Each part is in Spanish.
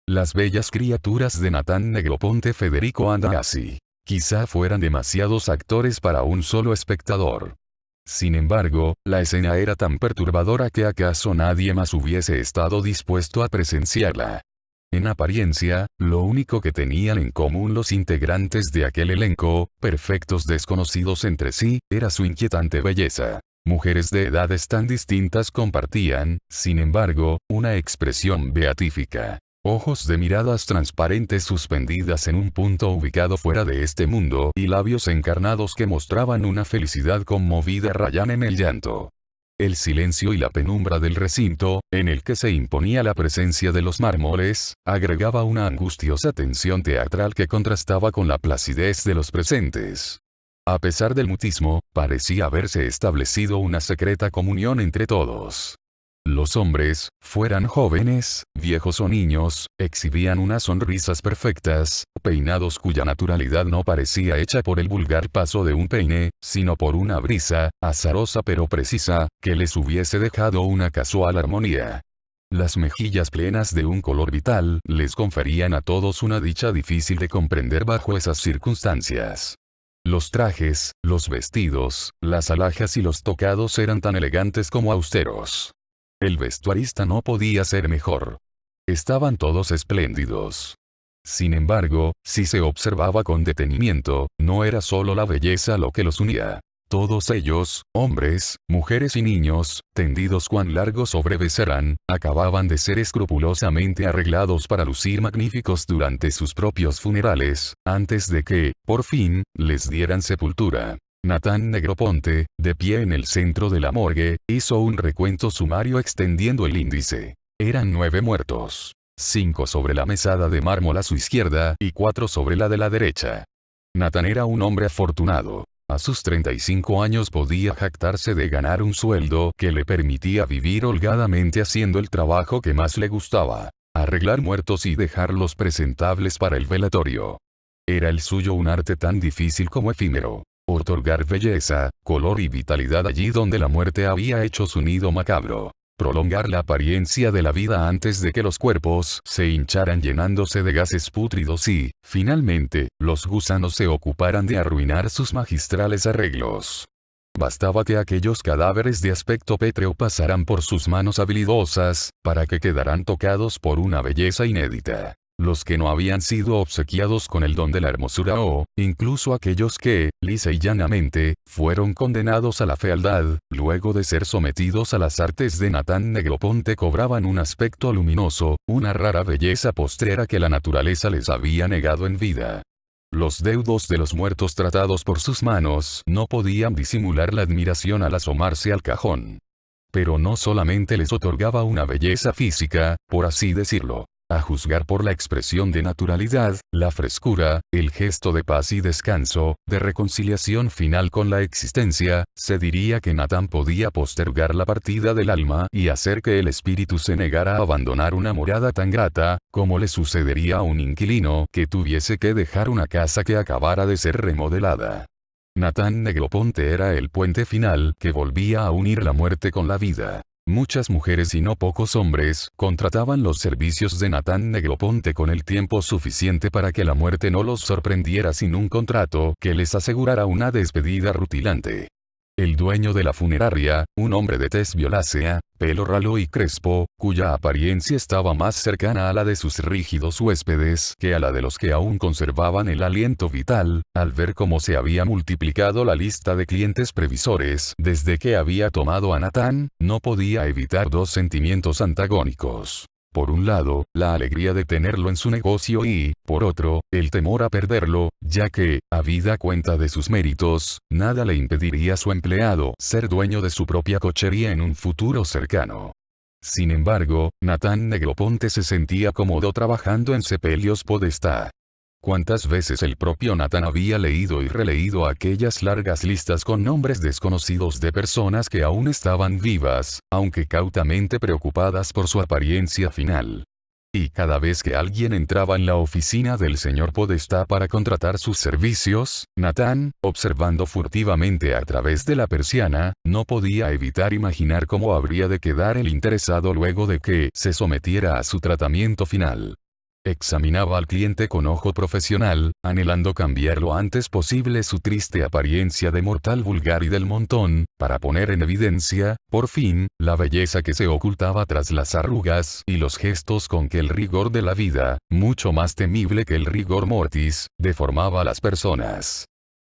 Las bellas criaturas de Nathan Negroponte Federico Andreassi. Quizá fueran demasiados actores para un solo espectador. Sin embargo, la escena era tan perturbadora que acaso nadie más hubiese estado dispuesto a presenciarla. En apariencia, lo único que tenían en común los integrantes de aquel elenco, perfectos desconocidos entre sí, era su inquietante belleza. Mujeres de edades tan distintas compartían, sin embargo, una expresión beatífica. Ojos de miradas transparentes suspendidas en un punto ubicado fuera de este mundo y labios encarnados que mostraban una felicidad conmovida rayan en el llanto. El silencio y la penumbra del recinto, en el que se imponía la presencia de los mármoles, agregaba una angustiosa tensión teatral que contrastaba con la placidez de los presentes. A pesar del mutismo, parecía haberse establecido una secreta comunión entre todos. Los hombres, fueran jóvenes, viejos o niños, exhibían unas sonrisas perfectas, peinados cuya naturalidad no parecía hecha por el vulgar paso de un peine, sino por una brisa, azarosa pero precisa, que les hubiese dejado una casual armonía. Las mejillas plenas de un color vital les conferían a todos una dicha difícil de comprender bajo esas circunstancias. Los trajes, los vestidos, las alhajas y los tocados eran tan elegantes como austeros. El vestuarista no podía ser mejor. Estaban todos espléndidos. Sin embargo, si se observaba con detenimiento, no era solo la belleza lo que los unía. Todos ellos, hombres, mujeres y niños, tendidos cuán largo sobrebecerán, acababan de ser escrupulosamente arreglados para lucir magníficos durante sus propios funerales, antes de que, por fin, les dieran sepultura. Nathan Negroponte, de pie en el centro de la morgue, hizo un recuento sumario extendiendo el índice. Eran 9 muertos. 5 sobre la mesada de mármol a su izquierda y 4 sobre la de la derecha. Nathan era un hombre afortunado. A sus 35 años podía jactarse de ganar un sueldo que le permitía vivir holgadamente haciendo el trabajo que más le gustaba: arreglar muertos y dejarlos presentables para el velatorio. Era el suyo un arte tan difícil como efímero: otorgar belleza, color y vitalidad allí donde la muerte había hecho su nido macabro. Prolongar la apariencia de la vida antes de que los cuerpos se hincharan llenándose de gases pútridos y, finalmente, los gusanos se ocuparan de arruinar sus magistrales arreglos. Bastaba que aquellos cadáveres de aspecto pétreo pasaran por sus manos habilidosas, para que quedaran tocados por una belleza inédita. Los que no habían sido obsequiados con el don de la hermosura o, incluso aquellos que, lisa y llanamente, fueron condenados a la fealdad, luego de ser sometidos a las artes de Nathan Negroponte cobraban un aspecto luminoso, una rara belleza postrera que la naturaleza les había negado en vida. Los deudos de los muertos tratados por sus manos no podían disimular la admiración al asomarse al cajón. Pero no solamente les otorgaba una belleza física, por así decirlo. A juzgar por la expresión de naturalidad, la frescura, el gesto de paz y descanso, de reconciliación final con la existencia, se diría que Nathan podía postergar la partida del alma y hacer que el espíritu se negara a abandonar una morada tan grata, como le sucedería a un inquilino que tuviese que dejar una casa que acabara de ser remodelada. Nathan Negroponte era el puente final que volvía a unir la muerte con la vida. Muchas mujeres y no pocos hombres contrataban los servicios de Nathan Negroponte con el tiempo suficiente para que la muerte no los sorprendiera sin un contrato que les asegurara una despedida rutilante. El dueño de la funeraria, un hombre de tez violácea, pelo ralo y crespo, cuya apariencia estaba más cercana a la de sus rígidos huéspedes que a la de los que aún conservaban el aliento vital, al ver cómo se había multiplicado la lista de clientes previsores desde que había tomado a Nathan, no podía evitar dos sentimientos antagónicos. Por un lado, la alegría de tenerlo en su negocio y, por otro, el temor a perderlo, ya que, habida cuenta de sus méritos, nada le impediría a su empleado ser dueño de su propia cochería en un futuro cercano. Sin embargo, Nathan Negroponte se sentía cómodo trabajando en Sepelios Podestá. ¿Cuántas veces el propio Nathan había leído y releído aquellas largas listas con nombres desconocidos de personas que aún estaban vivas, aunque cautamente preocupadas por su apariencia final? Y cada vez que alguien entraba en la oficina del señor Podestá para contratar sus servicios, Nathan, observando furtivamente a través de la persiana, no podía evitar imaginar cómo habría de quedar el interesado luego de que se sometiera a su tratamiento final. Examinaba al cliente con ojo profesional, anhelando cambiar lo antes posible su triste apariencia de mortal vulgar y del montón, para poner en evidencia, por fin, la belleza que se ocultaba tras las arrugas y los gestos con que el rigor de la vida, mucho más temible que el rigor mortis, deformaba a las personas.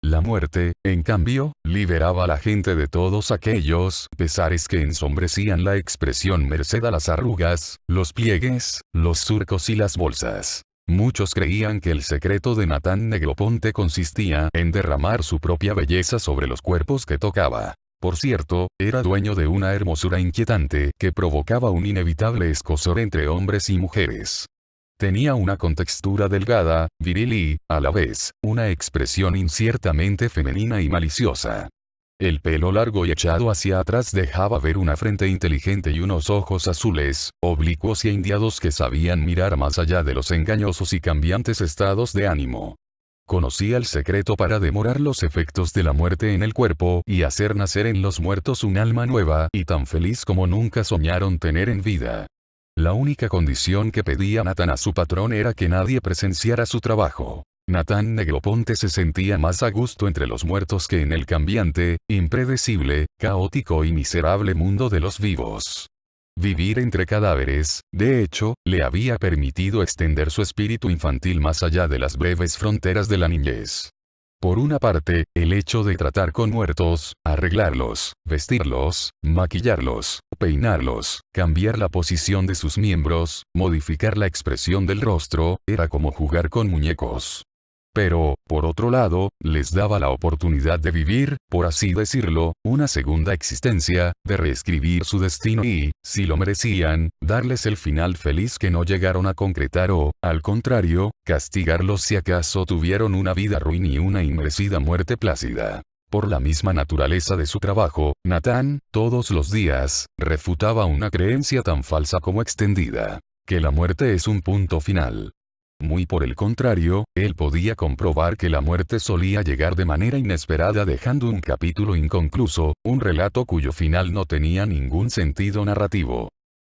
La muerte, en cambio, liberaba a la gente de todos aquellos pesares que ensombrecían la expresión merced a las arrugas, los pliegues, los surcos y las bolsas. Muchos creían que el secreto de Natán Negroponte consistía en derramar su propia belleza sobre los cuerpos que tocaba. Por cierto, era dueño de una hermosura inquietante que provocaba un inevitable escozor entre hombres y mujeres. Tenía una contextura delgada, viril y, a la vez, una expresión inciertamente femenina y maliciosa. El pelo largo y echado hacia atrás dejaba ver una frente inteligente y unos ojos azules, oblicuos y indiados que sabían mirar más allá de los engañosos y cambiantes estados de ánimo. Conocía el secreto para demorar los efectos de la muerte en el cuerpo y hacer nacer en los muertos un alma nueva y tan feliz como nunca soñaron tener en vida. La única condición que pedía Natán a su patrón era que nadie presenciara su trabajo. Natán Negroponte se sentía más a gusto entre los muertos que en el cambiante, impredecible, caótico y miserable mundo de los vivos. Vivir entre cadáveres, de hecho, le había permitido extender su espíritu infantil más allá de las breves fronteras de la niñez. Por una parte, el hecho de tratar con muertos, arreglarlos, vestirlos, maquillarlos, peinarlos, cambiar la posición de sus miembros, modificar la expresión del rostro, era como jugar con muñecos. Pero, por otro lado, les daba la oportunidad de vivir, por así decirlo, una segunda existencia, de reescribir su destino y, si lo merecían, darles el final feliz que no llegaron a concretar o, al contrario, castigarlos si acaso tuvieron una vida ruin y una inmerecida muerte plácida. Por la misma naturaleza de su trabajo, Natán, todos los días, refutaba una creencia tan falsa como extendida, que la muerte es un punto final. Muy por el contrario, él podía comprobar que la muerte solía llegar de manera inesperada dejando un capítulo inconcluso, un relato cuyo final no tenía ningún sentido narrativo.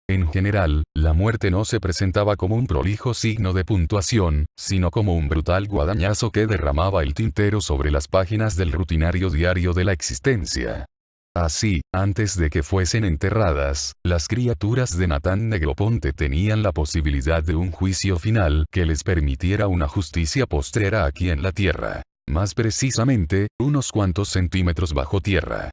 En general, la muerte no se presentaba como un prolijo signo de puntuación, sino como un brutal guadañazo que derramaba el tintero sobre las páginas del rutinario diario de la existencia. Así, antes de que fuesen enterradas, las criaturas de Natán Negroponte tenían la posibilidad de un juicio final que les permitiera una justicia postrera aquí en la tierra. Más precisamente, unos cuantos centímetros bajo tierra.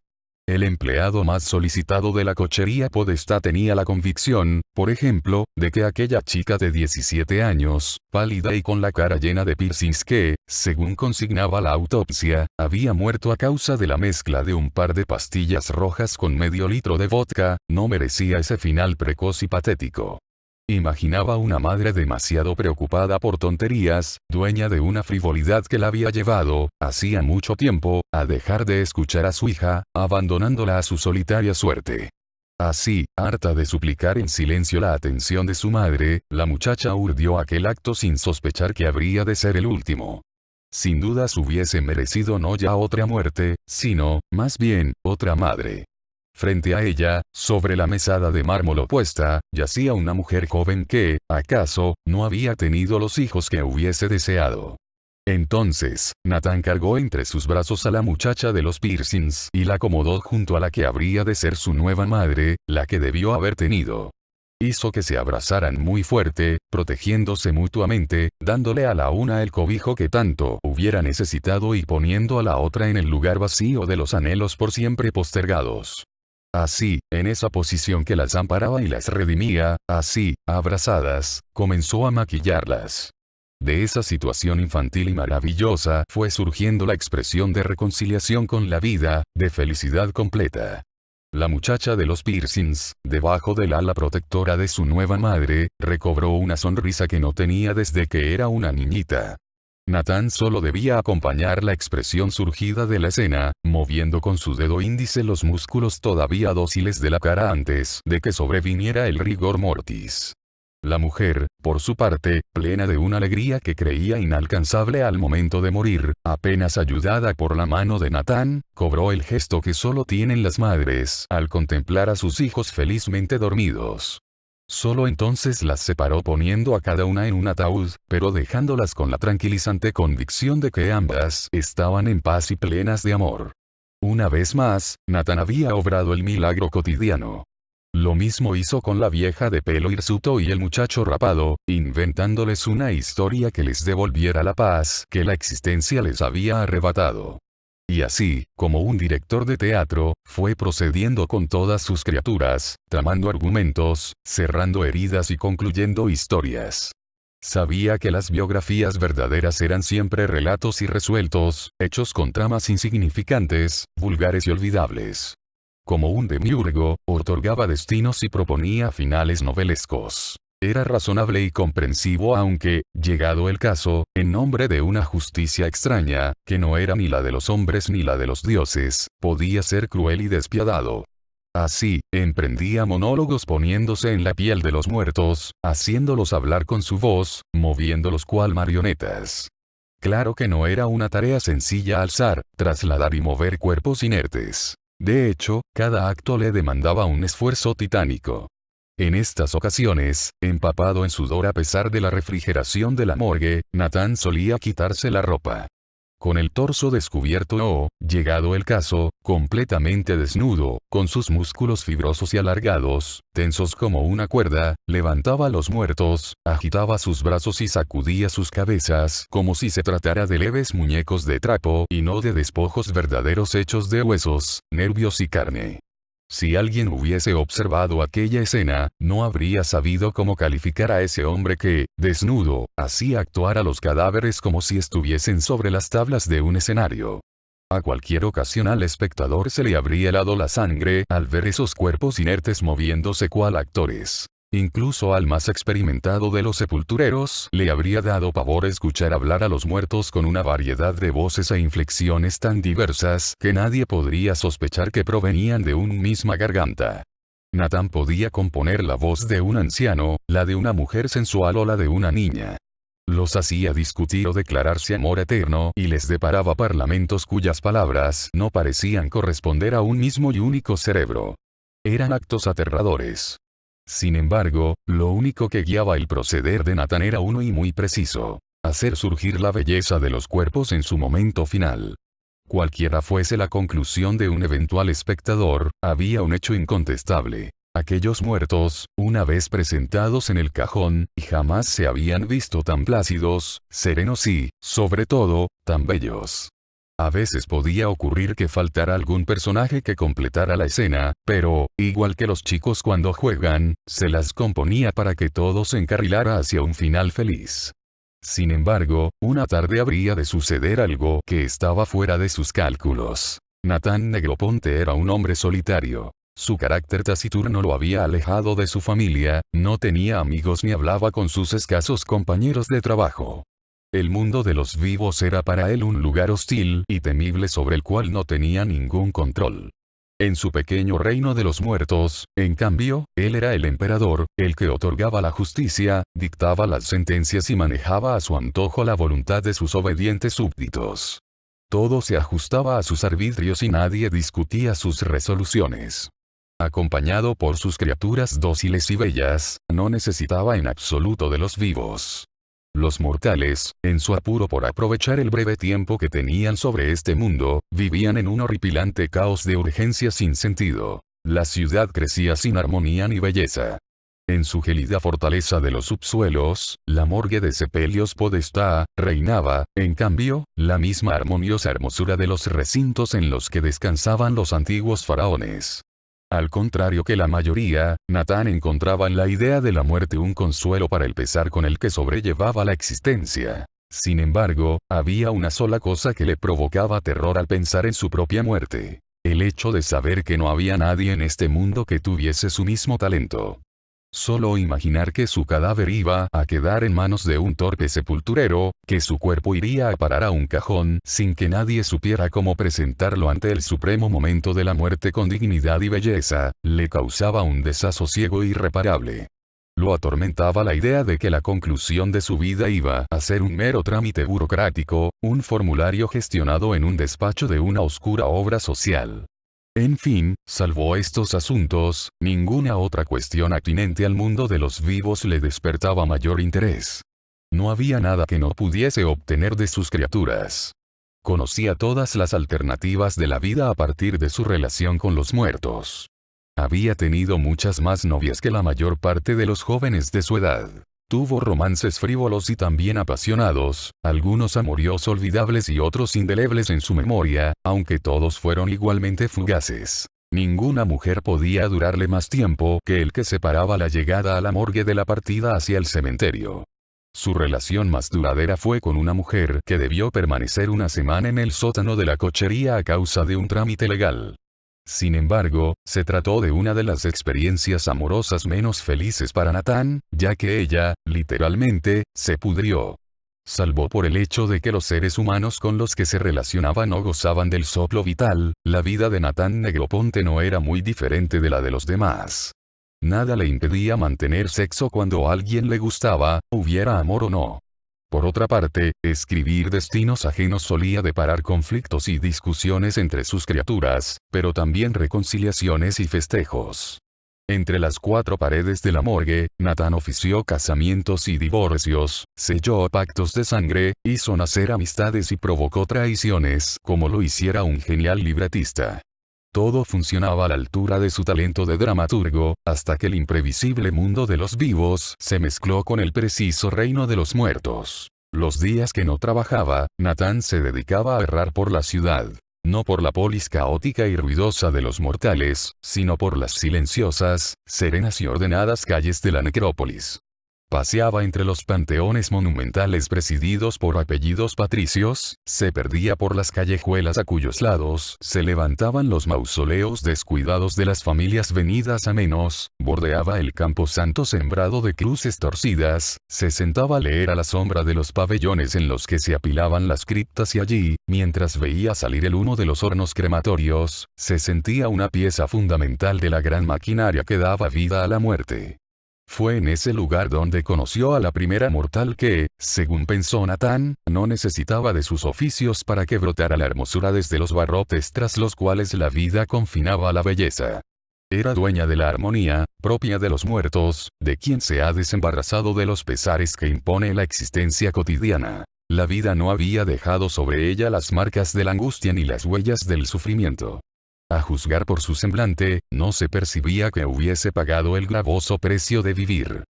El empleado más solicitado de la cochería Podestá tenía la convicción, por ejemplo, de que aquella chica de 17 años, pálida y con la cara llena de piercings que, según consignaba la autopsia, había muerto a causa de la mezcla de un par de pastillas rojas con medio litro de vodka, no merecía ese final precoz y patético. Imaginaba una madre demasiado preocupada por tonterías, dueña de una frivolidad que la había llevado, hacía mucho tiempo, a dejar de escuchar a su hija, abandonándola a su solitaria suerte. Así, harta de suplicar en silencio la atención de su madre, la muchacha urdió aquel acto sin sospechar que habría de ser el último. Sin dudas hubiese merecido no ya otra muerte, sino, más bien, otra madre. Frente a ella, sobre la mesada de mármol opuesta, yacía una mujer joven que, acaso, no había tenido los hijos que hubiese deseado. Entonces, Natán cargó entre sus brazos a la muchacha de los piercings y la acomodó junto a la que habría de ser su nueva madre, la que debió haber tenido. Hizo que se abrazaran muy fuerte, protegiéndose mutuamente, dándole a la una el cobijo que tanto hubiera necesitado y poniendo a la otra en el lugar vacío de los anhelos por siempre postergados. Así, en esa posición que las amparaba y las redimía, así, abrazadas, comenzó a maquillarlas. De esa situación infantil y maravillosa fue surgiendo la expresión de reconciliación con la vida, de felicidad completa. La muchacha de los piercings, debajo del ala protectora de su nueva madre, recobró una sonrisa que no tenía desde que era una niñita. Natán solo debía acompañar la expresión surgida de la escena, moviendo con su dedo índice los músculos todavía dóciles de la cara antes de que sobreviniera el rigor mortis. La mujer, por su parte, plena de una alegría que creía inalcanzable al momento de morir, apenas ayudada por la mano de Natán, cobró el gesto que solo tienen las madres al contemplar a sus hijos felizmente dormidos. Solo entonces las separó poniendo a cada una en un ataúd, pero dejándolas con la tranquilizante convicción de que ambas estaban en paz y plenas de amor. Una vez más, Natán había obrado el milagro cotidiano. Lo mismo hizo con la vieja de pelo hirsuto y el muchacho rapado, inventándoles una historia que les devolviera la paz que la existencia les había arrebatado. Y así, como un director de teatro, fue procediendo con todas sus criaturas, tramando argumentos, cerrando heridas y concluyendo historias. Sabía que las biografías verdaderas eran siempre relatos irresueltos, hechos con tramas insignificantes, vulgares y olvidables. Como un demiurgo, otorgaba destinos y proponía finales novelescos. Era razonable y comprensivo aunque, llegado el caso, en nombre de una justicia extraña, que no era ni la de los hombres ni la de los dioses, podía ser cruel y despiadado. Así, emprendía monólogos poniéndose en la piel de los muertos, haciéndolos hablar con su voz, moviéndolos cual marionetas. Claro que no era una tarea sencilla alzar, trasladar y mover cuerpos inertes. De hecho, cada acto le demandaba un esfuerzo titánico. En estas ocasiones, empapado en sudor a pesar de la refrigeración de la morgue, Natán solía quitarse la ropa. Con el torso descubierto o, llegado el caso, completamente desnudo, con sus músculos fibrosos y alargados, tensos como una cuerda, levantaba a los muertos, agitaba sus brazos y sacudía sus cabezas como si se tratara de leves muñecos de trapo y no de despojos verdaderos hechos de huesos, nervios y carne. Si alguien hubiese observado aquella escena, no habría sabido cómo calificar a ese hombre que, desnudo, hacía actuar a los cadáveres como si estuviesen sobre las tablas de un escenario. A cualquier ocasional espectador se le habría helado la sangre al ver esos cuerpos inertes moviéndose cual actores. Incluso al más experimentado de los sepultureros le habría dado pavor escuchar hablar a los muertos con una variedad de voces e inflexiones tan diversas que nadie podría sospechar que provenían de una misma garganta. Natán podía componer la voz de un anciano, la de una mujer sensual o la de una niña. Los hacía discutir o declararse amor eterno y les deparaba parlamentos cuyas palabras no parecían corresponder a un mismo y único cerebro. Eran actos aterradores. Sin embargo, lo único que guiaba el proceder de Natán era uno y muy preciso: hacer surgir la belleza de los cuerpos en su momento final. Cualquiera fuese la conclusión de un eventual espectador, había un hecho incontestable. Aquellos muertos, una vez presentados en el cajón, jamás se habían visto tan plácidos, serenos y, sobre todo, tan bellos. A veces podía ocurrir que faltara algún personaje que completara la escena, pero, igual que los chicos cuando juegan, se las componía para que todo se encarrilara hacia un final feliz. Sin embargo, una tarde habría de suceder algo que estaba fuera de sus cálculos. Natán Negroponte era un hombre solitario. Su carácter taciturno lo había alejado de su familia, no tenía amigos ni hablaba con sus escasos compañeros de trabajo. El mundo de los vivos era para él un lugar hostil y temible sobre el cual no tenía ningún control. En su pequeño reino de los muertos, en cambio, él era el emperador, el que otorgaba la justicia, dictaba las sentencias y manejaba a su antojo la voluntad de sus obedientes súbditos. Todo se ajustaba a sus arbitrios y nadie discutía sus resoluciones. Acompañado por sus criaturas dóciles y bellas, no necesitaba en absoluto de los vivos. Los mortales, en su apuro por aprovechar el breve tiempo que tenían sobre este mundo, vivían en un horripilante caos de urgencias sin sentido. La ciudad crecía sin armonía ni belleza. En su gélida fortaleza de los subsuelos, la morgue de Sepelios Podestá, reinaba, en cambio, la misma armoniosa hermosura de los recintos en los que descansaban los antiguos faraones. Al contrario que la mayoría, Natán encontraba en la idea de la muerte un consuelo para el pesar con el que sobrellevaba la existencia. Sin embargo, había una sola cosa que le provocaba terror al pensar en su propia muerte: el hecho de saber que no había nadie en este mundo que tuviese su mismo talento. Solo imaginar que su cadáver iba a quedar en manos de un torpe sepulturero, que su cuerpo iría a parar a un cajón sin que nadie supiera cómo presentarlo ante el supremo momento de la muerte con dignidad y belleza, le causaba un desasosiego irreparable. Lo atormentaba la idea de que la conclusión de su vida iba a ser un mero trámite burocrático, un formulario gestionado en un despacho de una oscura obra social. En fin, salvo estos asuntos, ninguna otra cuestión atinente al mundo de los vivos le despertaba mayor interés. No había nada que no pudiese obtener de sus criaturas. Conocía todas las alternativas de la vida a partir de su relación con los muertos. Había tenido muchas más novias que la mayor parte de los jóvenes de su edad. Tuvo romances frívolos y también apasionados, algunos amoríos olvidables y otros indelebles en su memoria, aunque todos fueron igualmente fugaces. Ninguna mujer podía durarle más tiempo que el que separaba la llegada a la morgue de la partida hacia el cementerio. Su relación más duradera fue con una mujer que debió permanecer una semana en el sótano de la cochería a causa de un trámite legal. Sin embargo, se trató de una de las experiencias amorosas menos felices para Nathan, ya que ella, literalmente, se pudrió. Salvo por el hecho de que los seres humanos con los que se relacionaba no gozaban del soplo vital, la vida de Nathan Negroponte no era muy diferente de la de los demás. Nada le impedía mantener sexo cuando a alguien le gustaba, hubiera amor o no. Por otra parte, escribir destinos ajenos solía deparar conflictos y discusiones entre sus criaturas, pero también reconciliaciones y festejos. Entre las cuatro paredes de la morgue, Nathan ofició casamientos y divorcios, selló pactos de sangre, hizo nacer amistades y provocó traiciones, como lo hiciera un genial libretista. Todo funcionaba a la altura de su talento de dramaturgo, hasta que el imprevisible mundo de los vivos se mezcló con el preciso reino de los muertos. Los días que no trabajaba, Nathan se dedicaba a errar por la ciudad. No por la polis caótica y ruidosa de los mortales, sino por las silenciosas, serenas y ordenadas calles de la necrópolis. Paseaba entre los panteones monumentales presididos por apellidos patricios, se perdía por las callejuelas a cuyos lados se levantaban los mausoleos descuidados de las familias venidas a menos, bordeaba el camposanto sembrado de cruces torcidas, se sentaba a leer a la sombra de los pabellones en los que se apilaban las criptas y allí, mientras veía salir el humo de los hornos crematorios, se sentía una pieza fundamental de la gran maquinaria que daba vida a la muerte. Fue en ese lugar donde conoció a la primera mortal que, según pensó Nathan, no necesitaba de sus oficios para que brotara la hermosura desde los barrotes tras los cuales la vida confinaba a la belleza. Era dueña de la armonía, propia de los muertos, de quien se ha desembarazado de los pesares que impone la existencia cotidiana. La vida no había dejado sobre ella las marcas de la angustia ni las huellas del sufrimiento. A juzgar por su semblante, no se percibía que hubiese pagado el gravoso precio de vivir.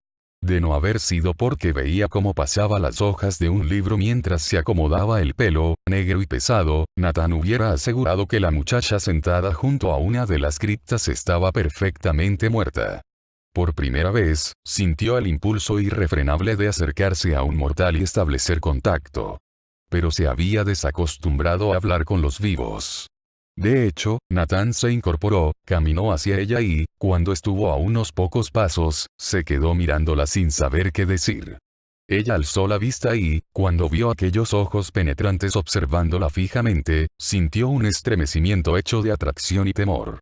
De no haber sido porque veía cómo pasaba las hojas de un libro mientras se acomodaba el pelo, negro y pesado, Nathan hubiera asegurado que la muchacha sentada junto a una de las criptas estaba perfectamente muerta. Por primera vez, sintió el impulso irrefrenable de acercarse a un mortal y establecer contacto. Pero se había desacostumbrado a hablar con los vivos. De hecho, Nathan se incorporó, caminó hacia ella y, cuando estuvo a unos pocos pasos, se quedó mirándola sin saber qué decir. Ella alzó la vista y, cuando vio aquellos ojos penetrantes observándola fijamente, sintió un estremecimiento hecho de atracción y temor.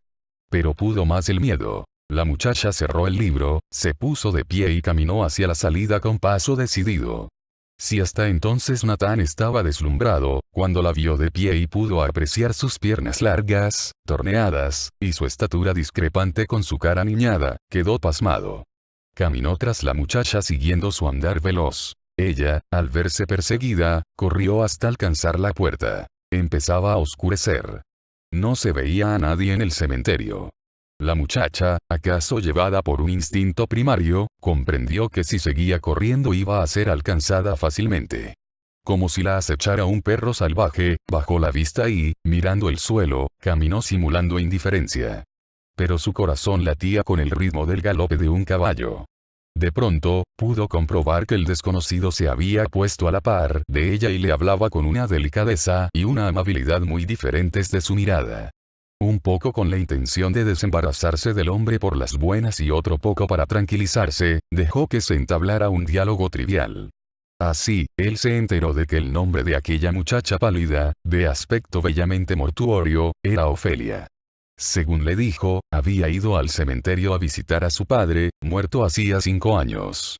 Pero pudo más el miedo. La muchacha cerró el libro, se puso de pie y caminó hacia la salida con paso decidido. Si hasta entonces Nathan estaba deslumbrado, cuando la vio de pie y pudo apreciar sus piernas largas, torneadas, y su estatura discrepante con su cara niñada, quedó pasmado. Caminó tras la muchacha siguiendo su andar veloz. Ella, al verse perseguida, corrió hasta alcanzar la puerta. Empezaba a oscurecer. No se veía a nadie en el cementerio. La muchacha, acaso llevada por un instinto primario, comprendió que si seguía corriendo iba a ser alcanzada fácilmente. Como si la acechara un perro salvaje, bajó la vista y, mirando el suelo, caminó simulando indiferencia. Pero su corazón latía con el ritmo del galope de un caballo. De pronto, pudo comprobar que el desconocido se había puesto a la par de ella y le hablaba con una delicadeza y una amabilidad muy diferentes de su mirada. Un poco con la intención de desembarazarse del hombre por las buenas y otro poco para tranquilizarse, dejó que se entablara un diálogo trivial. Así, él se enteró de que el nombre de aquella muchacha pálida, de aspecto bellamente mortuorio, era Ofelia. Según le dijo, había ido al cementerio a visitar a su padre, muerto hacía 5 años.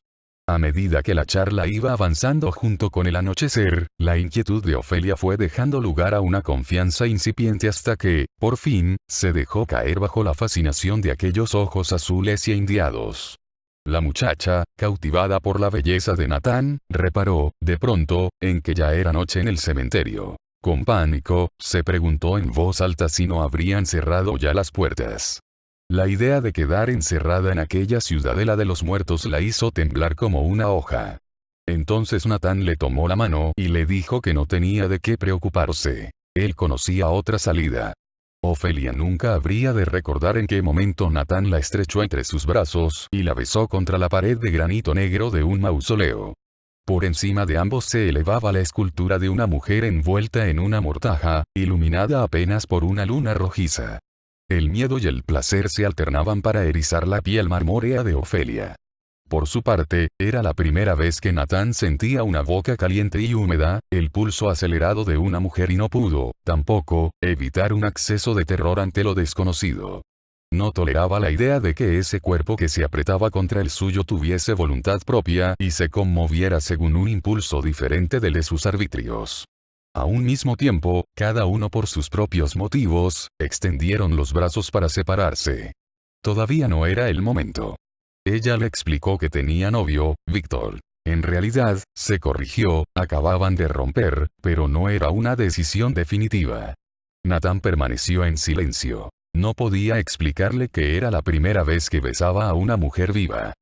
A medida que la charla iba avanzando junto con el anochecer, la inquietud de Ofelia fue dejando lugar a una confianza incipiente hasta que, por fin, se dejó caer bajo la fascinación de aquellos ojos azules y indiados. La muchacha, cautivada por la belleza de Natán, reparó, de pronto, en que ya era noche en el cementerio. Con pánico, se preguntó en voz alta si no habrían cerrado ya las puertas. La idea de quedar encerrada en aquella ciudadela de los muertos la hizo temblar como una hoja. Entonces Natán le tomó la mano y le dijo que no tenía de qué preocuparse. Él conocía otra salida. Ofelia nunca habría de recordar en qué momento Natán la estrechó entre sus brazos y la besó contra la pared de granito negro de un mausoleo. Por encima de ambos se elevaba la escultura de una mujer envuelta en una mortaja, iluminada apenas por una luna rojiza. El miedo y el placer se alternaban para erizar la piel marmórea de Ofelia. Por su parte, era la primera vez que Natán sentía una boca caliente y húmeda, el pulso acelerado de una mujer y no pudo, tampoco, evitar un acceso de terror ante lo desconocido. No toleraba la idea de que ese cuerpo que se apretaba contra el suyo tuviese voluntad propia y se conmoviera según un impulso diferente del de sus arbitrios. A un mismo tiempo, cada uno por sus propios motivos, extendieron los brazos para separarse. Todavía no era el momento. Ella le explicó que tenía novio, Víctor. En realidad, se corrigió, acababan de romper, pero no era una decisión definitiva. Natán permaneció en silencio. No podía explicarle que era la primera vez que besaba a una mujer viva.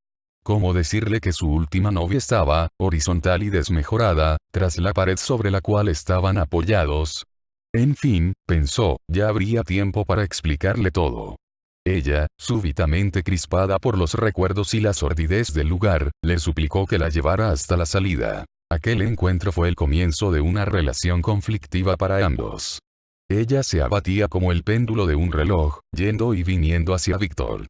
¿Cómo decirle que su última novia estaba, horizontal y desmejorada, tras la pared sobre la cual estaban apoyados? En fin, pensó, ya habría tiempo para explicarle todo. Ella, súbitamente crispada por los recuerdos y la sordidez del lugar, le suplicó que la llevara hasta la salida. Aquel encuentro fue el comienzo de una relación conflictiva para ambos. Ella se abatía como el péndulo de un reloj, yendo y viniendo hacia Víctor.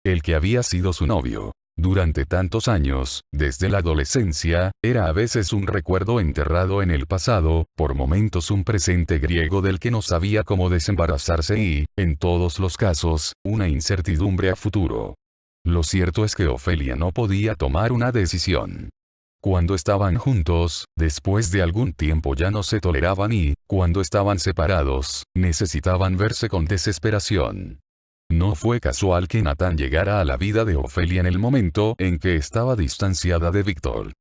El que había sido su novio. Durante tantos años, desde la adolescencia, era a veces un recuerdo enterrado en el pasado, por momentos un presente griego del que no sabía cómo desembarazarse y, en todos los casos, una incertidumbre a futuro. Lo cierto es que Ofelia no podía tomar una decisión. Cuando estaban juntos, después de algún tiempo ya no se toleraban y, cuando estaban separados, necesitaban verse con desesperación. No fue casual que Natán llegara a la vida de Ofelia en el momento en que estaba distanciada de Víctor.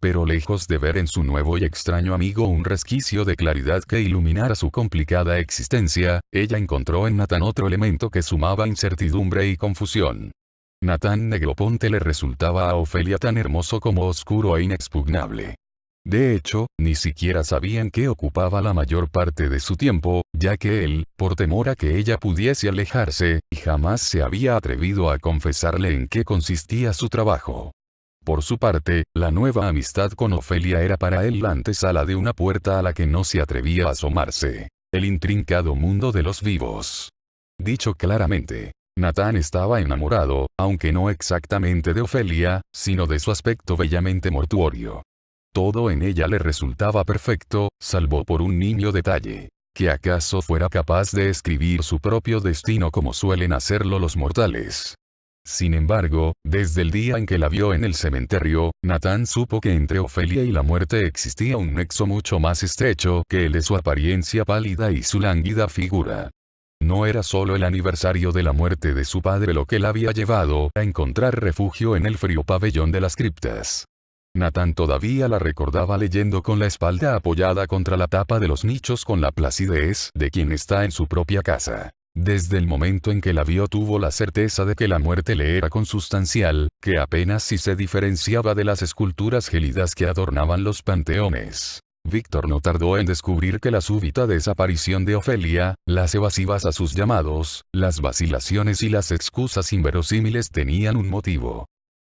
Pero lejos de ver en su nuevo y extraño amigo un resquicio de claridad que iluminara su complicada existencia, ella encontró en Natán otro elemento que sumaba incertidumbre y confusión. Natán Negroponte le resultaba a Ofelia tan hermoso como oscuro e inexpugnable. De hecho, ni siquiera sabían qué ocupaba la mayor parte de su tiempo, ya que él, por temor a que ella pudiese alejarse, jamás se había atrevido a confesarle en qué consistía su trabajo. Por su parte, la nueva amistad con Ofelia era para él la antesala de una puerta a la que no se atrevía a asomarse: el intrincado mundo de los vivos. Dicho claramente, Natán estaba enamorado, aunque no exactamente de Ofelia, sino de su aspecto bellamente mortuorio. Todo en ella le resultaba perfecto, salvo por un nimio detalle: que acaso fuera capaz de escribir su propio destino como suelen hacerlo los mortales. Sin embargo, desde el día en que la vio en el cementerio, Natán supo que entre Ofelia y la muerte existía un nexo mucho más estrecho que el de su apariencia pálida y su lánguida figura. No era solo el aniversario de la muerte de su padre lo que la había llevado a encontrar refugio en el frío pabellón de las criptas. Natán todavía la recordaba leyendo con la espalda apoyada contra la tapa de los nichos con la placidez de quien está en su propia casa. Desde el momento en que la vio tuvo la certeza de que la muerte le era consustancial, que apenas si se diferenciaba de las esculturas gélidas que adornaban los panteones. Víctor no tardó en descubrir que la súbita desaparición de Ofelia, las evasivas a sus llamados, las vacilaciones y las excusas inverosímiles tenían un motivo.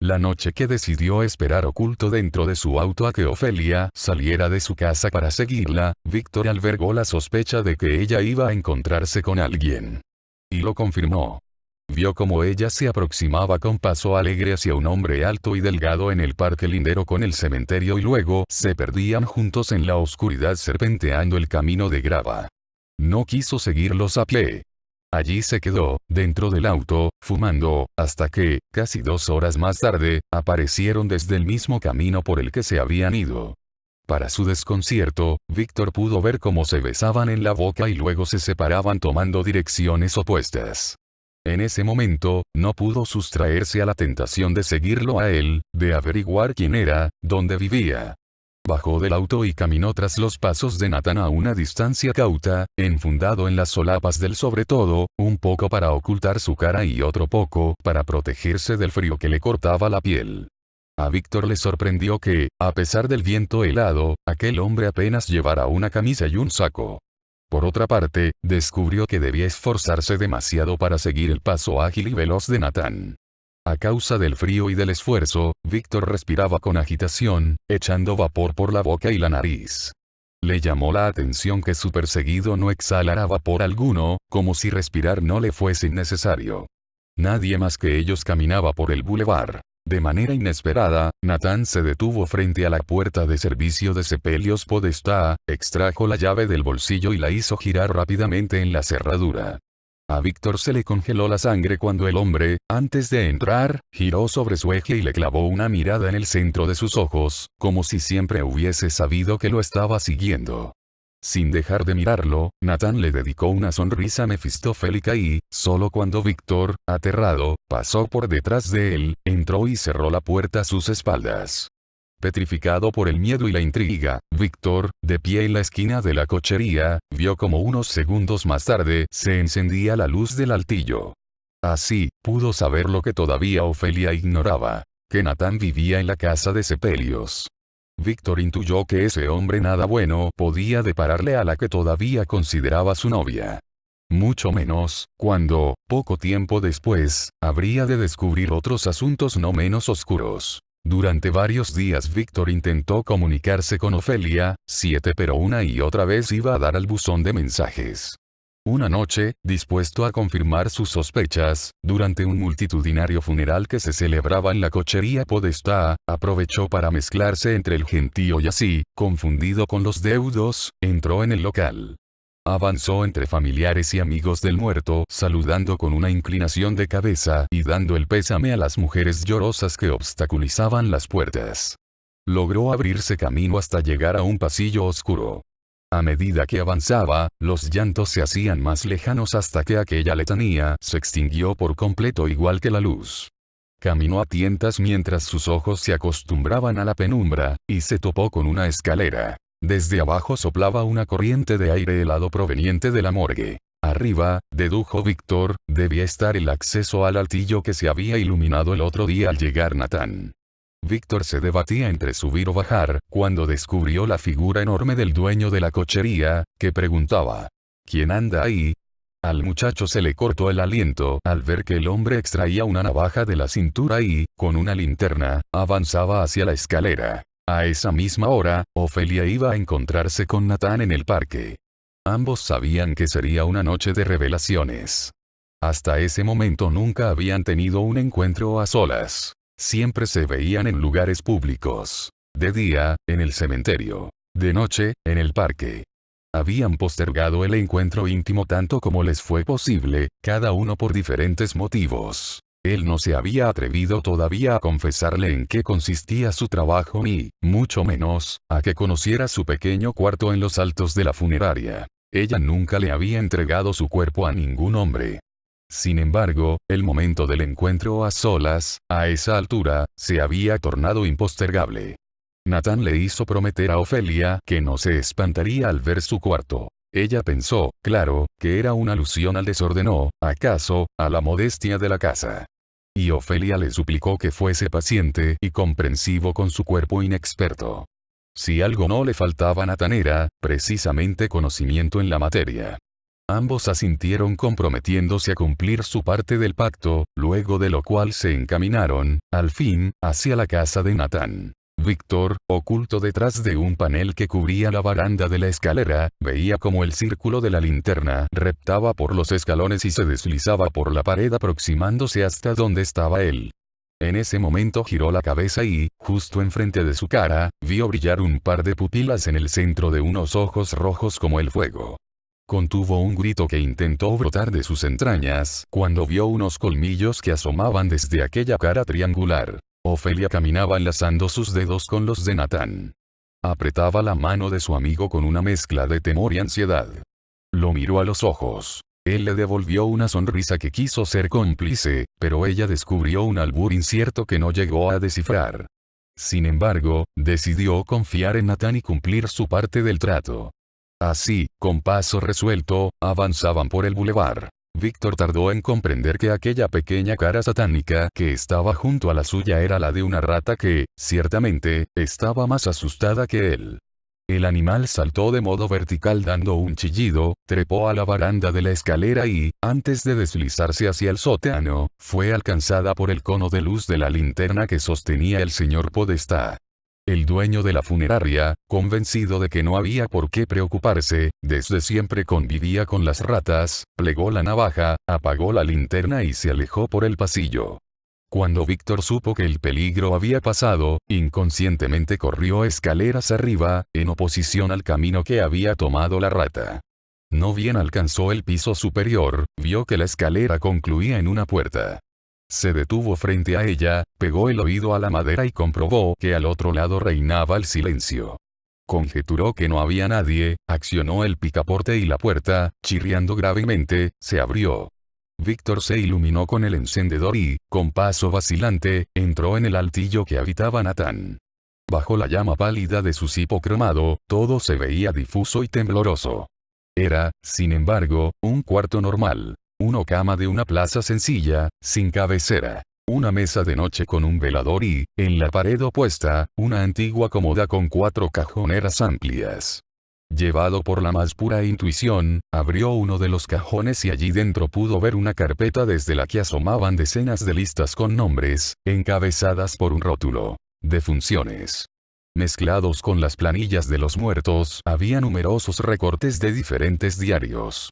La noche que decidió esperar oculto dentro de su auto a que Ofelia saliera de su casa para seguirla, Víctor albergó la sospecha de que ella iba a encontrarse con alguien. Y lo confirmó. Vio cómo ella se aproximaba con paso alegre hacia un hombre alto y delgado en el parque lindero con el cementerio y luego se perdían juntos en la oscuridad serpenteando el camino de grava. No quiso seguirlos a pie. Allí se quedó, dentro del auto, fumando, hasta que, casi 2 horas más tarde, aparecieron desde el mismo camino por el que se habían ido. Para su desconcierto, Víctor pudo ver cómo se besaban en la boca y luego se separaban tomando direcciones opuestas. En ese momento, no pudo sustraerse a la tentación de seguirlo a él, de averiguar quién era, dónde vivía. Bajó del auto y caminó tras los pasos de Nathan a una distancia cauta, enfundado en las solapas del sobretodo, un poco para ocultar su cara y otro poco para protegerse del frío que le cortaba la piel. A Víctor le sorprendió que, a pesar del viento helado, aquel hombre apenas llevara una camisa y un saco. Por otra parte, descubrió que debía esforzarse demasiado para seguir el paso ágil y veloz de Nathan. A causa del frío y del esfuerzo, Víctor respiraba con agitación, echando vapor por la boca y la nariz. Le llamó la atención que su perseguido no exhalara vapor alguno, como si respirar no le fuese necesario. Nadie más que ellos caminaba por el bulevar. De manera inesperada, Nathan se detuvo frente a la puerta de servicio de Sepelios Podestá, extrajo la llave del bolsillo y la hizo girar rápidamente en la cerradura. A Víctor se le congeló la sangre cuando el hombre, antes de entrar, giró sobre su eje y le clavó una mirada en el centro de sus ojos, como si siempre hubiese sabido que lo estaba siguiendo. Sin dejar de mirarlo, Nathan le dedicó una sonrisa mefistofélica y, solo cuando Víctor, aterrado, pasó por detrás de él, entró y cerró la puerta a sus espaldas. Petrificado por el miedo y la intriga, Víctor, de pie en la esquina de la cochería, vio como unos segundos más tarde se encendía la luz del altillo. Así, pudo saber lo que todavía Ofelia ignoraba, que Nathan vivía en la casa de Sepelios. Víctor intuyó que ese hombre nada bueno podía depararle a la que todavía consideraba su novia. Mucho menos, cuando, poco tiempo después, habría de descubrir otros asuntos no menos oscuros. Durante varios días Víctor intentó comunicarse con Ofelia, pero una y otra vez iba a dar al buzón de mensajes. Una noche, dispuesto a confirmar sus sospechas, durante un multitudinario funeral que se celebraba en la cochería Podestá, aprovechó para mezclarse entre el gentío y así, confundido con los deudos, entró en el local. Avanzó entre familiares y amigos del muerto, saludando con una inclinación de cabeza y dando el pésame a las mujeres llorosas que obstaculizaban las puertas. Logró abrirse camino hasta llegar a un pasillo oscuro. A medida que avanzaba, los llantos se hacían más lejanos hasta que aquella letanía se extinguió por completo igual que la luz. Caminó a tientas mientras sus ojos se acostumbraban a la penumbra, y se topó con una escalera. Desde abajo soplaba una corriente de aire helado proveniente de la morgue. Arriba, dedujo Víctor, debía estar el acceso al altillo que se había iluminado el otro día al llegar Nathan. Víctor se debatía entre subir o bajar, cuando descubrió la figura enorme del dueño de la cochería, que preguntaba: ¿Quién anda ahí? Al muchacho se le cortó el aliento al ver que el hombre extraía una navaja de la cintura y, con una linterna, avanzaba hacia la escalera. A esa misma hora, Ofelia iba a encontrarse con Nathan en el parque. Ambos sabían que sería una noche de revelaciones. Hasta ese momento nunca habían tenido un encuentro a solas. Siempre se veían en lugares públicos. De día, en el cementerio. De noche, en el parque. Habían postergado el encuentro íntimo tanto como les fue posible, cada uno por diferentes motivos. Él no se había atrevido todavía a confesarle en qué consistía su trabajo ni, mucho menos, a que conociera su pequeño cuarto en los altos de la funeraria. Ella nunca le había entregado su cuerpo a ningún hombre. Sin embargo, el momento del encuentro a solas, a esa altura, se había tornado impostergable. Nathan le hizo prometer a Ofelia que no se espantaría al ver su cuarto. Ella pensó, claro, que era una alusión al desorden o, acaso, a la modestia de la casa. Y Ofelia le suplicó que fuese paciente y comprensivo con su cuerpo inexperto. Si algo no le faltaba a Nathan era, precisamente conocimiento en la materia. Ambos asintieron comprometiéndose a cumplir su parte del pacto, luego de lo cual se encaminaron, al fin, hacia la casa de Nathan. Víctor, oculto detrás de un panel que cubría la baranda de la escalera, veía como el círculo de la linterna reptaba por los escalones y se deslizaba por la pared aproximándose hasta donde estaba él. En ese momento giró la cabeza y, justo enfrente de su cara, vio brillar un par de pupilas en el centro de unos ojos rojos como el fuego. Contuvo un grito que intentó brotar de sus entrañas cuando vio unos colmillos que asomaban desde aquella cara triangular. Ofelia caminaba enlazando sus dedos con los de Natán. Apretaba la mano de su amigo con una mezcla de temor y ansiedad. Lo miró a los ojos. Él le devolvió una sonrisa que quiso ser cómplice, pero ella descubrió un albur incierto que no llegó a descifrar. Sin embargo, decidió confiar en Natán y cumplir su parte del trato. Así, con paso resuelto, avanzaban por el bulevar. Víctor tardó en comprender que aquella pequeña cara satánica que estaba junto a la suya era la de una rata que, ciertamente, estaba más asustada que él. El animal saltó de modo vertical dando un chillido, trepó a la baranda de la escalera y, antes de deslizarse hacia el sótano, fue alcanzada por el cono de luz de la linterna que sostenía el señor Podestá. El dueño de la funeraria, convencido de que no había por qué preocuparse, desde siempre convivía con las ratas, plegó la navaja, apagó la linterna y se alejó por el pasillo. Cuando Víctor supo que el peligro había pasado, inconscientemente corrió escaleras arriba, en oposición al camino que había tomado la rata. No bien alcanzó el piso superior, vio que la escalera concluía en una puerta. Se detuvo frente a ella, pegó el oído a la madera y comprobó que al otro lado reinaba el silencio. Conjeturó que no había nadie, accionó el picaporte y la puerta, chirriando gravemente, se abrió. Víctor se iluminó con el encendedor y, con paso vacilante, entró en el altillo que habitaba Natán. Bajo la llama pálida de su cipo cromado, todo se veía difuso y tembloroso. Era, sin embargo, un cuarto normal. Una cama de una plaza sencilla, sin cabecera. Una mesa de noche con un velador y, en la pared opuesta, una antigua cómoda con 4 cajoneras amplias. Llevado por la más pura intuición, abrió uno de los cajones y allí dentro pudo ver una carpeta desde la que asomaban decenas de listas con nombres, encabezadas por un rótulo. Defunciones. Mezclados con las planillas de los muertos, había numerosos recortes de diferentes diarios.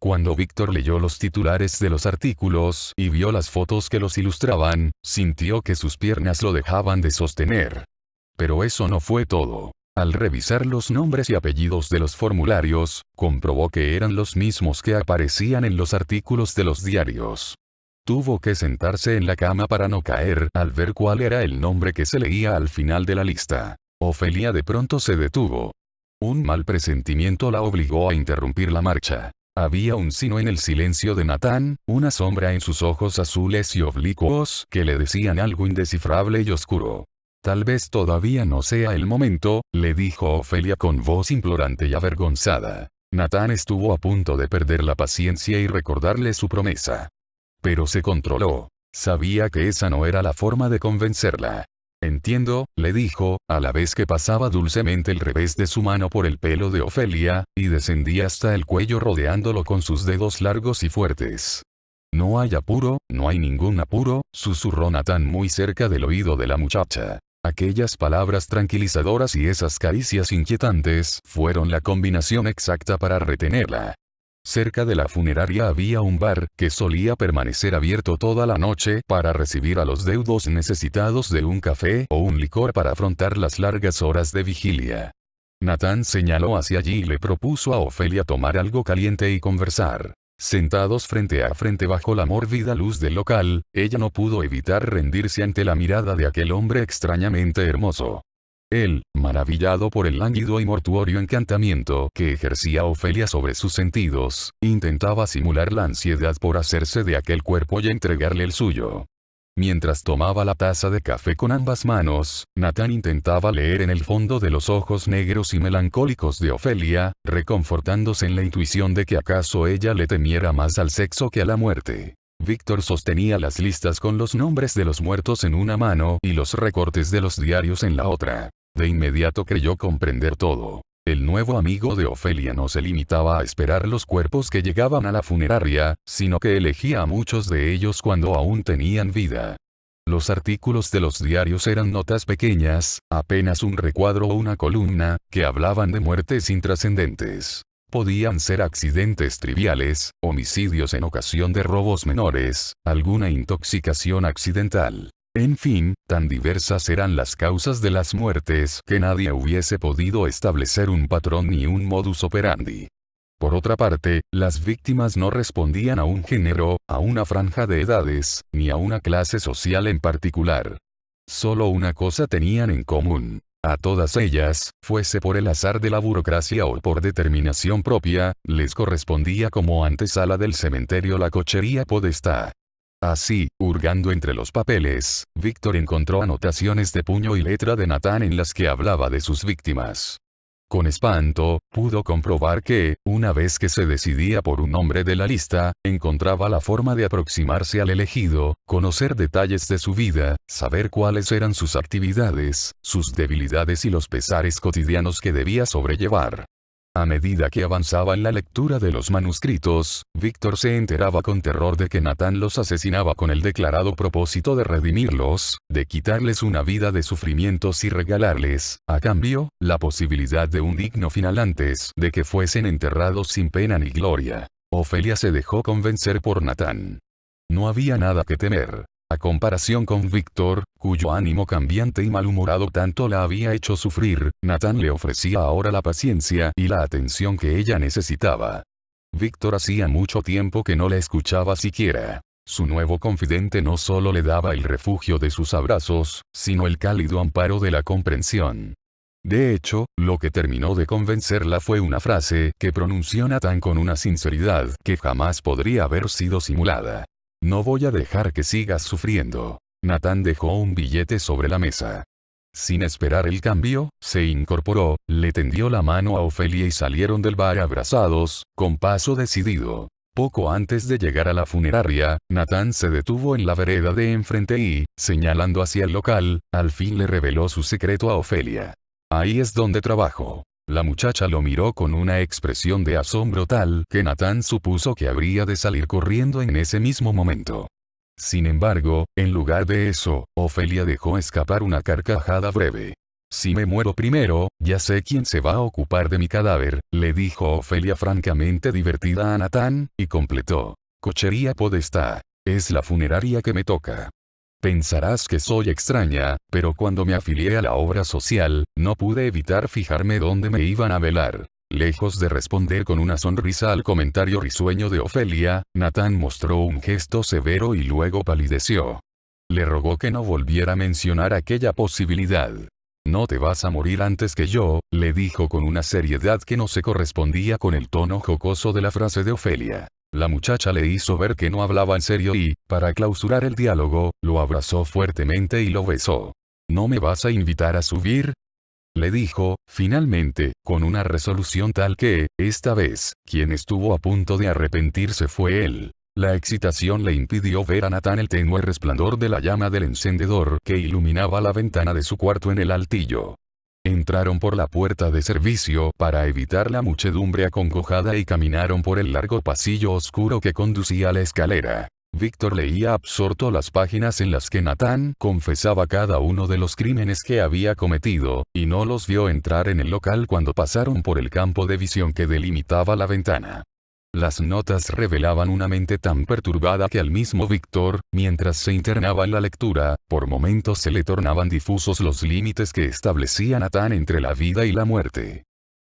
Cuando Víctor leyó los titulares de los artículos y vio las fotos que los ilustraban, sintió que sus piernas lo dejaban de sostener. Pero eso no fue todo. Al revisar los nombres y apellidos de los formularios, comprobó que eran los mismos que aparecían en los artículos de los diarios. Tuvo que sentarse en la cama para no caer al ver cuál era el nombre que se leía al final de la lista. Ofelia de pronto se detuvo. Un mal presentimiento la obligó a interrumpir la marcha. Había un sino en el silencio de Natán, una sombra en sus ojos azules y oblicuos que le decían algo indescifrable y oscuro. Tal vez todavía no sea el momento, le dijo Ofelia con voz implorante y avergonzada. Natán estuvo a punto de perder la paciencia y recordarle su promesa. Pero se controló. Sabía que esa no era la forma de convencerla. Entiendo, le dijo, a la vez que pasaba dulcemente el revés de su mano por el pelo de Ofelia, y descendía hasta el cuello rodeándolo con sus dedos largos y fuertes. No hay apuro, no hay ningún apuro, susurró Natán muy cerca del oído de la muchacha. Aquellas palabras tranquilizadoras y esas caricias inquietantes fueron la combinación exacta para retenerla. Cerca de la funeraria había un bar que solía permanecer abierto toda la noche para recibir a los deudos necesitados de un café o un licor para afrontar las largas horas de vigilia. Natán señaló hacia allí y le propuso a Ofelia tomar algo caliente y conversar. Sentados frente a frente bajo la mórbida luz del local, ella no pudo evitar rendirse ante la mirada de aquel hombre extrañamente hermoso. Él, maravillado por el lánguido y mortuorio encantamiento que ejercía Ofelia sobre sus sentidos, intentaba simular la ansiedad por hacerse de aquel cuerpo y entregarle el suyo. Mientras tomaba la taza de café con ambas manos, Natán intentaba leer en el fondo de los ojos negros y melancólicos de Ofelia, reconfortándose en la intuición de que acaso ella le temiera más al sexo que a la muerte. Víctor sostenía las listas con los nombres de los muertos en una mano y los recortes de los diarios en la otra. De inmediato creyó comprender todo. El nuevo amigo de Ofelia no se limitaba a esperar los cuerpos que llegaban a la funeraria, sino que elegía a muchos de ellos cuando aún tenían vida. Los artículos de los diarios eran notas pequeñas, apenas un recuadro o una columna, que hablaban de muertes intrascendentes. Podían ser accidentes triviales, homicidios en ocasión de robos menores, alguna intoxicación accidental. En fin, tan diversas eran las causas de las muertes que nadie hubiese podido establecer un patrón ni un modus operandi. Por otra parte, las víctimas no respondían a un género, a una franja de edades, ni a una clase social en particular. Solo una cosa tenían en común. A todas ellas, fuese por el azar de la burocracia o por determinación propia, les correspondía como antesala del cementerio la cochería podestá. Así, hurgando entre los papeles, Víctor encontró anotaciones de puño y letra de Natán en las que hablaba de sus víctimas. Con espanto, pudo comprobar que, una vez que se decidía por un nombre de la lista, encontraba la forma de aproximarse al elegido, conocer detalles de su vida, saber cuáles eran sus actividades, sus debilidades y los pesares cotidianos que debía sobrellevar. A medida que avanzaba en la lectura de los manuscritos, Víctor se enteraba con terror de que Natán los asesinaba con el declarado propósito de redimirlos, de quitarles una vida de sufrimientos y regalarles, a cambio, la posibilidad de un digno final antes de que fuesen enterrados sin pena ni gloria. Ofelia se dejó convencer por Natán. No había nada que temer. A comparación con Víctor, cuyo ánimo cambiante y malhumorado tanto la había hecho sufrir, Natán le ofrecía ahora la paciencia y la atención que ella necesitaba. Víctor hacía mucho tiempo que no la escuchaba siquiera. Su nuevo confidente no solo le daba el refugio de sus abrazos, sino el cálido amparo de la comprensión. De hecho, lo que terminó de convencerla fue una frase que pronunció Natán con una sinceridad que jamás podría haber sido simulada. No voy a dejar que sigas sufriendo. Natán dejó un billete sobre la mesa. Sin esperar el cambio, se incorporó, le tendió la mano a Ofelia y salieron del bar abrazados, con paso decidido. Poco antes de llegar a la funeraria, Natán se detuvo en la vereda de enfrente y, señalando hacia el local, al fin le reveló su secreto a Ofelia. Ahí es donde trabajo. La muchacha lo miró con una expresión de asombro tal que Natán supuso que habría de salir corriendo en ese mismo momento. Sin embargo, en lugar de eso, Ofelia dejó escapar una carcajada breve. Si me muero primero, ya sé quién se va a ocupar de mi cadáver, le dijo Ofelia francamente divertida a Natán, y completó. Cochería podestá. Es la funeraria que me toca. Pensarás que soy extraña, pero cuando me afilié a la obra social, no pude evitar fijarme dónde me iban a velar. Lejos de responder con una sonrisa al comentario risueño de Ofelia, Natán mostró un gesto severo y luego palideció. Le rogó que no volviera a mencionar aquella posibilidad. No te vas a morir antes que yo, le dijo con una seriedad que no se correspondía con el tono jocoso de la frase de Ofelia. La muchacha le hizo ver que no hablaba en serio y, para clausurar el diálogo, lo abrazó fuertemente y lo besó. ¿No me vas a invitar a subir?, le dijo, finalmente, con una resolución tal que, esta vez, quien estuvo a punto de arrepentirse fue él. La excitación le impidió ver a Natán el tenue resplandor de la llama del encendedor que iluminaba la ventana de su cuarto en el altillo. Entraron por la puerta de servicio para evitar la muchedumbre acongojada y caminaron por el largo pasillo oscuro que conducía a la escalera. Víctor leía absorto las páginas en las que Natán confesaba cada uno de los crímenes que había cometido, y no los vio entrar en el local cuando pasaron por el campo de visión que delimitaba la ventana. Las notas revelaban una mente tan perturbada que al mismo Víctor, mientras se internaba en la lectura, por momentos se le tornaban difusos los límites que establecía Natán entre la vida y la muerte.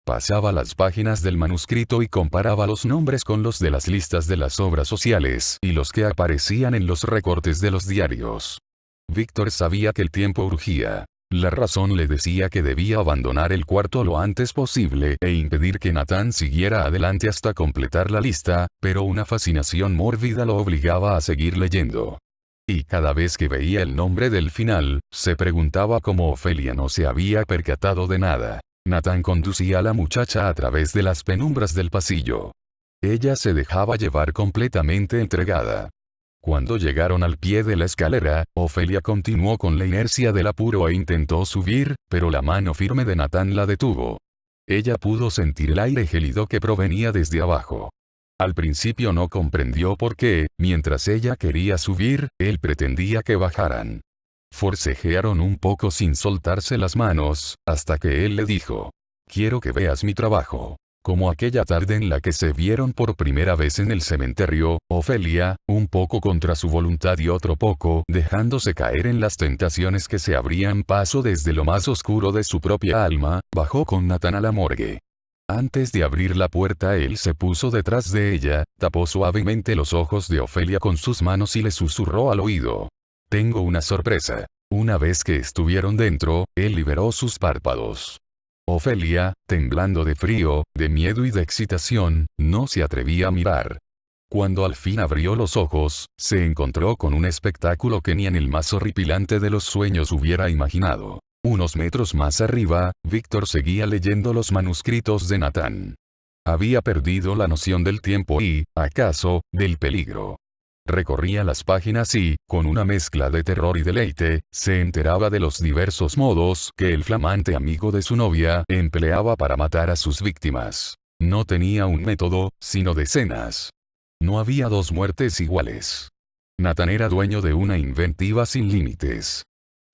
Pasaba las páginas del manuscrito y comparaba los nombres con los de las listas de las obras sociales y los que aparecían en los recortes de los diarios. Víctor sabía que el tiempo urgía. La razón le decía que debía abandonar el cuarto lo antes posible e impedir que Natán siguiera adelante hasta completar la lista, pero una fascinación mórbida lo obligaba a seguir leyendo. Y cada vez que veía el nombre del final, se preguntaba cómo Ofelia no se había percatado de nada. Natán conducía a la muchacha a través de las penumbras del pasillo. Ella se dejaba llevar completamente entregada. Cuando llegaron al pie de la escalera, Ofelia continuó con la inercia del apuro e intentó subir, pero la mano firme de Natán la detuvo. Ella pudo sentir el aire gélido que provenía desde abajo. Al principio no comprendió por qué, mientras ella quería subir, él pretendía que bajaran. Forcejearon un poco sin soltarse las manos, hasta que él le dijo: «Quiero que veas mi trabajo». Como aquella tarde en la que se vieron por primera vez en el cementerio, Ofelia, un poco contra su voluntad y otro poco dejándose caer en las tentaciones que se abrían paso desde lo más oscuro de su propia alma, bajó con Natán a la morgue. Antes de abrir la puerta él se puso detrás de ella, tapó suavemente los ojos de Ofelia con sus manos y le susurró al oído. «Tengo una sorpresa». Una vez que estuvieron dentro, él liberó sus párpados. Ofelia, temblando de frío, de miedo y de excitación, no se atrevía a mirar. Cuando al fin abrió los ojos, se encontró con un espectáculo que ni en el más horripilante de los sueños hubiera imaginado. Unos metros más arriba, Víctor seguía leyendo los manuscritos de Natán. Había perdido la noción del tiempo y, acaso, del peligro. Recorría las páginas y, con una mezcla de terror y deleite, se enteraba de los diversos modos que el flamante amigo de su novia empleaba para matar a sus víctimas. No tenía un método, sino decenas. No había dos muertes iguales. Natán era dueño de una inventiva sin límites.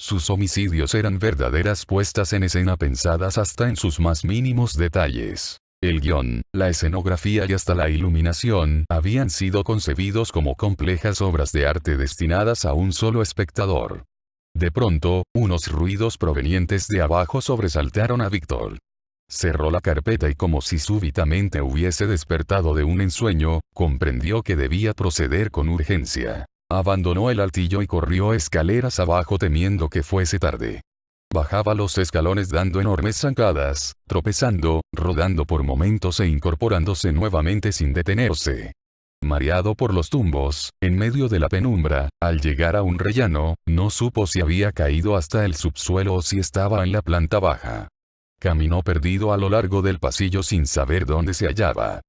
Sus homicidios eran verdaderas puestas en escena pensadas hasta en sus más mínimos detalles. El guión, la escenografía y hasta la iluminación habían sido concebidos como complejas obras de arte destinadas a un solo espectador. De pronto, unos ruidos provenientes de abajo sobresaltaron a Víctor. Cerró la carpeta y como si súbitamente hubiese despertado de un ensueño, comprendió que debía proceder con urgencia. Abandonó el altillo y corrió escaleras abajo temiendo que fuese tarde. Bajaba los escalones dando enormes zancadas, tropezando, rodando por momentos e incorporándose nuevamente sin detenerse. Mareado por los tumbos, en medio de la penumbra, al llegar a un rellano, no supo si había caído hasta el subsuelo o si estaba en la planta baja. Caminó perdido a lo largo del pasillo sin saber dónde se hallaba.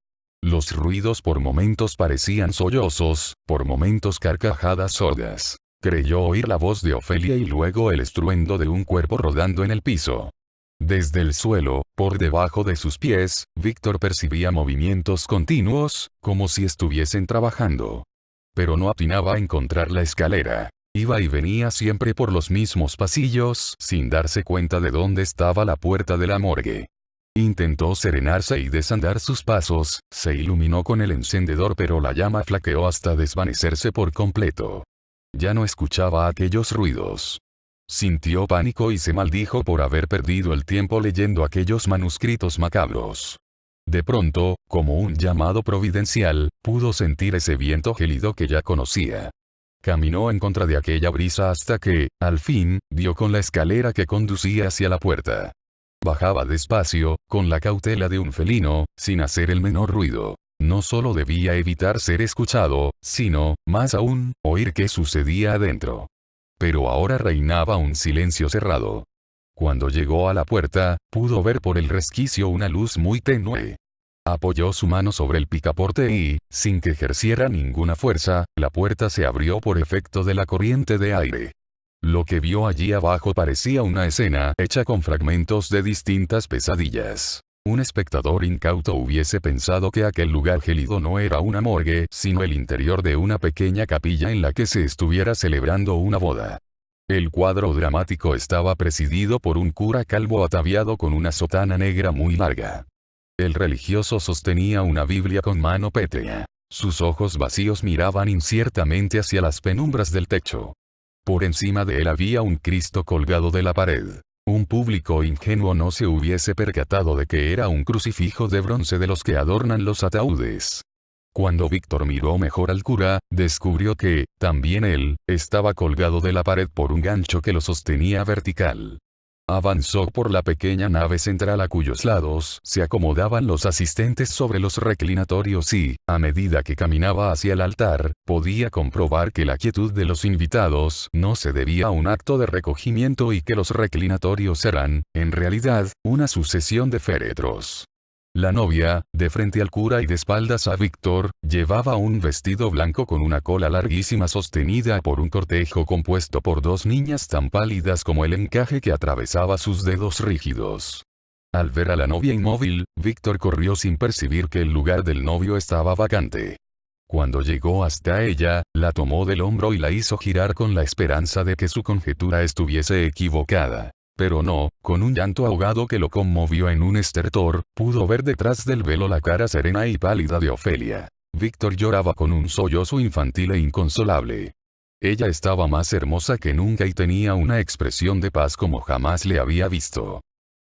Los ruidos por momentos parecían sollozos, por momentos carcajadas sordas. Creyó oír la voz de Ofelia y luego el estruendo de un cuerpo rodando en el piso. Desde el suelo, por debajo de sus pies, Víctor percibía movimientos continuos, como si estuviesen trabajando. Pero no atinaba a encontrar la escalera. Iba y venía siempre por los mismos pasillos, sin darse cuenta de dónde estaba la puerta de la morgue. Intentó serenarse y desandar sus pasos, se iluminó con el encendedor pero la llama flaqueó hasta desvanecerse por completo. Ya no escuchaba aquellos ruidos. Sintió pánico y se maldijo por haber perdido el tiempo leyendo aquellos manuscritos macabros. De pronto, como un llamado providencial, pudo sentir ese viento gélido que ya conocía. Caminó en contra de aquella brisa hasta que, al fin, dio con la escalera que conducía hacia la puerta. Bajaba despacio, con la cautela de un felino, sin hacer el menor ruido. No solo debía evitar ser escuchado, sino, más aún, oír qué sucedía adentro. Pero ahora reinaba un silencio cerrado. Cuando llegó a la puerta, pudo ver por el resquicio una luz muy tenue. Apoyó su mano sobre el picaporte y, sin que ejerciera ninguna fuerza, la puerta se abrió por efecto de la corriente de aire. Lo que vio allí abajo parecía una escena hecha con fragmentos de distintas pesadillas. Un espectador incauto hubiese pensado que aquel lugar gélido no era una morgue, sino el interior de una pequeña capilla en la que se estuviera celebrando una boda. El cuadro dramático estaba presidido por un cura calvo ataviado con una sotana negra muy larga. El religioso sostenía una Biblia con mano pétrea. Sus ojos vacíos miraban inciertamente hacia las penumbras del techo. Por encima de él había un Cristo colgado de la pared. Un público ingenuo no se hubiese percatado de que era un crucifijo de bronce de los que adornan los ataúdes. Cuando Víctor miró mejor al cura, descubrió que, también él, estaba colgado de la pared por un gancho que lo sostenía vertical. Avanzó por la pequeña nave central a cuyos lados se acomodaban los asistentes sobre los reclinatorios y, a medida que caminaba hacia el altar, podía comprobar que la quietud de los invitados no se debía a un acto de recogimiento y que los reclinatorios eran, en realidad, una sucesión de féretros. La novia, de frente al cura y de espaldas a Víctor, llevaba un vestido blanco con una cola larguísima sostenida por un cortejo compuesto por dos niñas tan pálidas como el encaje que atravesaba sus dedos rígidos. Al ver a la novia inmóvil, Víctor corrió sin percibir que el lugar del novio estaba vacante. Cuando llegó hasta ella, la tomó del hombro y la hizo girar con la esperanza de que su conjetura estuviese equivocada. Pero no, con un llanto ahogado que lo conmovió en un estertor, pudo ver detrás del velo la cara serena y pálida de Ofelia. Víctor lloraba con un sollozo infantil e inconsolable. Ella estaba más hermosa que nunca y tenía una expresión de paz como jamás le había visto.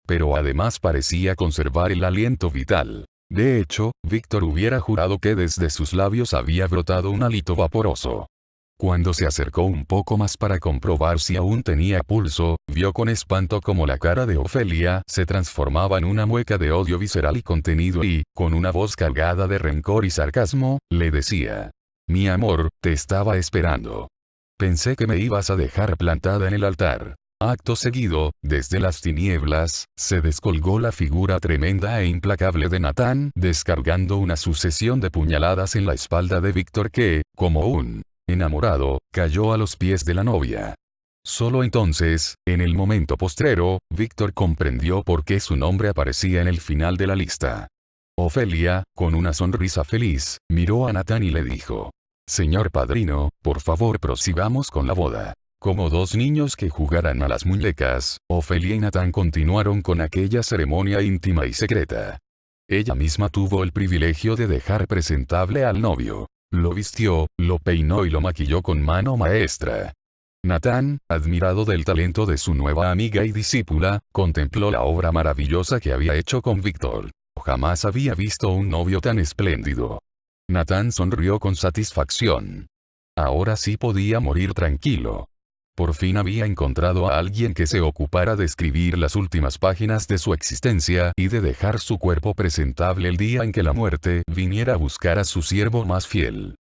pero además parecía conservar el aliento vital. De hecho, Víctor hubiera jurado que desde sus labios había brotado un hálito vaporoso. Cuando se acercó un poco más para comprobar si aún tenía pulso, vio con espanto cómo la cara de Ofelia se transformaba en una mueca de odio visceral y contenido y, con una voz cargada de rencor y sarcasmo, le decía: «Mi amor, te estaba esperando. Pensé que me ibas a dejar plantada en el altar». Acto seguido, desde las tinieblas, se descolgó la figura tremenda e implacable de Natán, descargando una sucesión de puñaladas en la espalda de Víctor que, como un enamorado, cayó a los pies de la novia. Solo entonces, en el momento postrero, Víctor comprendió por qué su nombre aparecía en el final de la lista. Ofelia, con una sonrisa feliz, miró a Natán y le dijo: «Señor padrino, por favor prosigamos con la boda». Como dos niños que jugaran a las muñecas, Ofelia y Natán continuaron con aquella ceremonia íntima y secreta. Ella misma tuvo el privilegio de dejar presentable al novio. Lo vistió, lo peinó y lo maquilló con mano maestra. Natán, admirado del talento de su nueva amiga y discípula, contempló la obra maravillosa que había hecho con Víctor. Jamás había visto un novio tan espléndido. Natán sonrió con satisfacción. Ahora sí podía morir tranquilo. Por fin había encontrado a alguien que se ocupara de escribir las últimas páginas de su existencia y de dejar su cuerpo presentable el día en que la muerte viniera a buscar a su siervo más fiel.